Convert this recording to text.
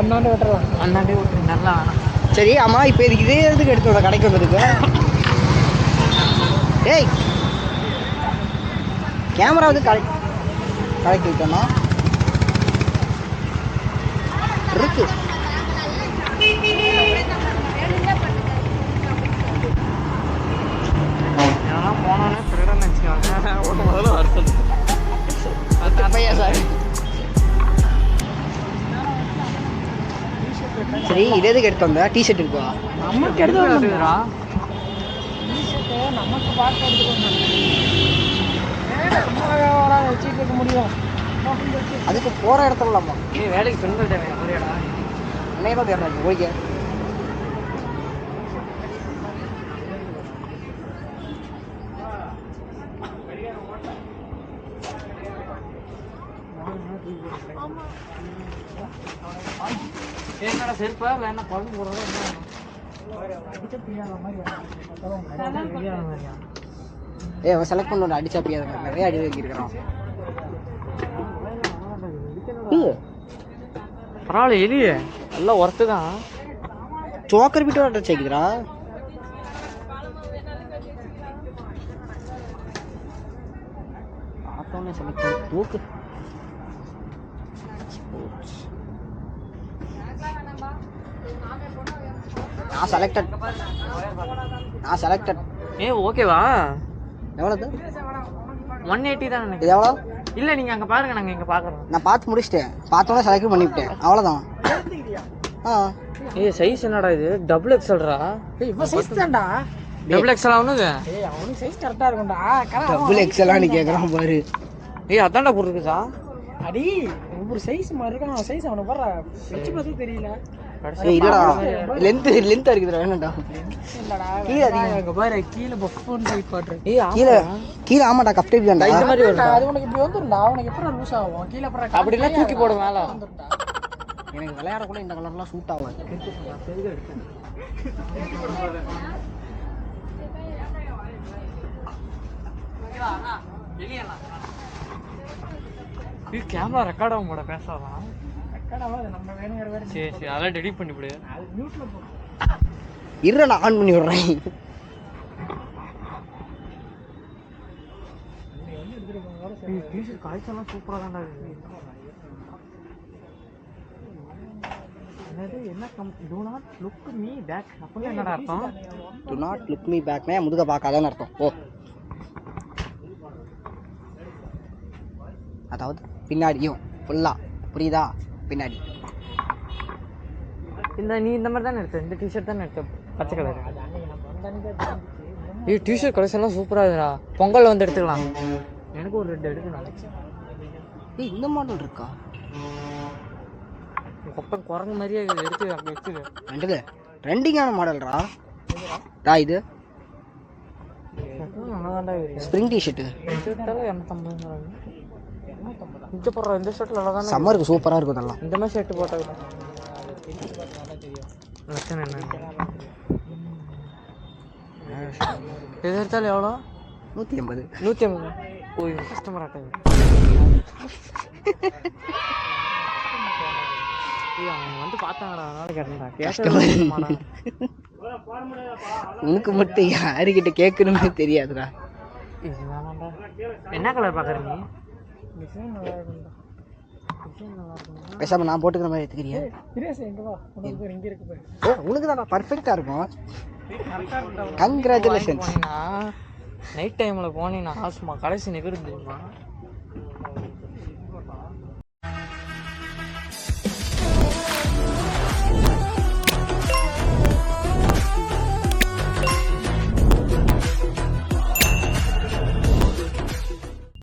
அண்ணாண்டே விட்டுரு நல்லா வேணாம். சரி ஆமாம், இப்போ இதுக்கு இதே எதுக்கு எடுத்து வந்த கடைக்கு வந்திருக்கு? ஏய் கேமரா வந்து கடைக்கு விட்டோம்னா இருக்கு. ஏன்னா போனோன்னே திருடன் நினச்சிக்காங்க. முதல்ல வருத்தம் பையா சார். சரி இது எதுக்கு எடுத்து வந்த? டிஷர்ட் இருக்கா? நமக்கு எடுத்து வந்துடுறா. நமக்கு பார்த்து வச்சுட்டு இருக்க முடியும். அதுக்கு போகிற இடத்துலலாமா? வேலைக்கு பெண்கள் தேவை புரியாடா. அன்னையெல்லாம் தேடுறாங்க ஓகே. என்னடா செருப்பா இல்லை என்ன குழம்பு போடுறதா ஏ அவன் செலக்ட் பண்ண அடிச்சா பியாத மாதிரி நிறைய அடி வாங்கியிருக்கிறான். பரவாயில்ல எலியே நல்லா ஒர்த்து தான். சோக்கர் பிட்டு அடிச்சு வைக்குதுடா. பார்த்தோன்னே செலக்ட் தூக்கு. நான் செலக்டட். ஏ ஓகேவா? எவ்வளோது? 180 தான் நினைக்கிறேன். இது எவ்வளோ? இல்லை நீங்கள் அங்கே பாருங்கள், நாங்கள் இங்கே பார்க்குறோம். நான் பார்த்து முடிச்சிட்டேன். பார்த்தோன்னே செலக்ட் பண்ணிவிட்டேன், அவ்வளோதான். ஏ சைஸ் என்னடா இது? டபுள் எக்ஸல்ரா. இவன் சைஸ் தான்டா. டபுள் எக்ஸல் அவனுக்கு. அவனுக்கு சைஸ் கரெக்டாக இருக்கும்டா. டபுள் எக்ஸலான்னு கேட்குறான் பாரு. ஏய் அதான்டா போட்டுருக்குதா? அடி ஒவ்வொரு சைஸ் மாதிரி இருக்கான். அவன் சைஸ் அவனை பாரு வச்சு பார்த்து தெரியல. இல்லடா லென்த் இருக்குதுடா. வேணும்டா கீழே அங்கே பாரு கீழே பஃபன் டைப் பாட்டு. கீழே ஆமாடா கப் டைப் தான்டா. இந்த மாதிரி வரும்டா. அது உனக்கு இப்படி வந்துரும்டா. உனக்கு எப்படி லூஸ் ஆகும் கீழே அப்புறம் அப்படின்னா தூக்கி போட மேலே. எனக்கு விளையாட கூட இந்த கலர்லாம் சூட் ஆகும். கேமரா ரெக்கார்ட் ஆகும் போட பேசலாம். நம்ம வேணுங்கிற வேறு. சரி சரி அதெல்லாம் டெலிட் பண்ணிவிடு. அது மியூட்ல போடு. இருடா நான் ஆன் பண்ணி விடுறேன். காய்ச்சலாம் சூப்பராக தான்டா இருக்கு. என்ன do not look me back அப்படின்னு என்னடா அர்த்தம்? டு நாட் லுக் மீ பேக்னா முதுக பார்க்காதன்னு அர்த்தம். ஓ அதாவது பின்னாடியும் ஃபுல்லா புரியுதா? பின்னாடி நீ இந்த மாதிரி தானே எடுத்த? இந்த டிஷர்ட் தானே எடுத்த பச்சை கலர். டிஷர்ட் கலெக்ஷன்லாம் சூப்பராக இருக்குடா. பொங்கல் வந்து எடுத்துக்கலாம். எனக்கு ஒரு 2 எடுக்கணும். இந்த மாடல் இருக்கா? கொப்பன் குரங்கு மாதிரியே எடுத்து அப்படி வச்சுது. ரெண்டுல ட்ரெண்டிங்கான மாடல்ரா இது. நல்லாதான்டா இருக்கு. Spring t-shirt. ஷர்ட்டால 250. இந்த போடுற இந்த ஷர்ட்டில் நல்லா தானே சம்மருக்கு சூப்பராக இருக்கும் அதெல்லாம். இந்த மாதிரி ஷர்ட் போட்டால் லட்சணம் என்ன? எது எடுத்தாலும் எவ்வளோ? 180. 150. ஓய் கஸ்டமர் ஆட்டாங்க. அவங்க வந்து பார்த்தாங்கடா அதனால கேட்டேன்டா. உனக்கு மட்டும் யாருக்கிட்ட கேட்கணும்னு தெரியாதுடா. என்ன கலர் பார்க்குற நீ? பேசாம நான் போட்டுக்கிற மாதிரி எடுத்துக்கிறியா? உனக்கு தான் பர்ஃபெக்டாக இருக்கும். கங்க்ராச்சுலேஷன்ஸ். நைட் டைமில் போனீங்கன்னா சும்மா கடைசி நிகழ்ந்து தெரியுமா?